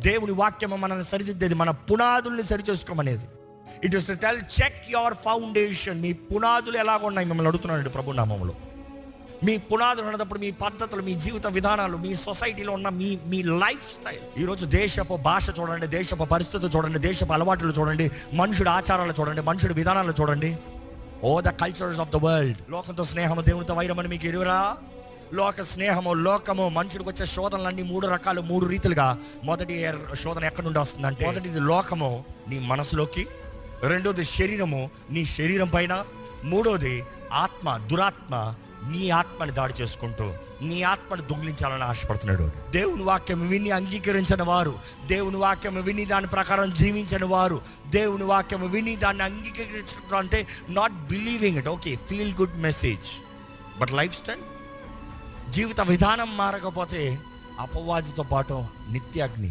దేవుని వాక్యము మనల్ని సరిదిద్దేది, మన పునాదుల్ని సరిచేసుకోమనేది. It is to tell check your foundation. మీ పునాదులు ఎలాగ ఉన్నాయి మిమ్మల్ని అడుగుతున్నాడు ప్రభు నామములో. మీ పునాదులు ఉన్నప్పుడు మీ పద్ధతులు, మీ జీవిత విధానాలు, మీ సొసైటీలో ఉన్న మీ లైఫ్ స్టైల్. ఈరోజు దేశపు భాష చూడండి, దేశపు పరిస్థితులు చూడండి, దేశపు అలవాట్లు చూడండి, మనుషుడు ఆచారాలు చూడండి, మనుషుడు విధానాలు చూడండి. Oh the cultures of the world. లోకంతో స్నేహము, దేవునితో వైరమని మీకు ఎరువురా? లోక స్నేహము, లోకము, మనుషుడికి వచ్చే శోధనలన్నీ 3 రకాలు, 3 రీతిలుగా. మొదటి శోధన ఎక్కడి నుండి వస్తుందంటే, మొదటిది లోకము నీ మనసులోకి, రెండోది శరీరము నీ శరీరం పైన, మూడోది ఆత్మ, దురాత్మ నీ ఆత్మని దాడి చేసుకుంటూ నీ ఆత్మని దొంగిలించాలని ఆశపడుతున్నాడు. దేవుని వాక్యం విని అంగీకరించని వారు, దేవుని వాక్యం విని దాని ప్రకారం జీవించని వారు, దేవుని వాక్యం విని దాన్ని అంగీకరించడం అంటే not believing it. Okay, feel good message, but lifestyle, జీవిత విధానం మారకపోతే అపవాదితో పాటు నిత్య అగ్ని.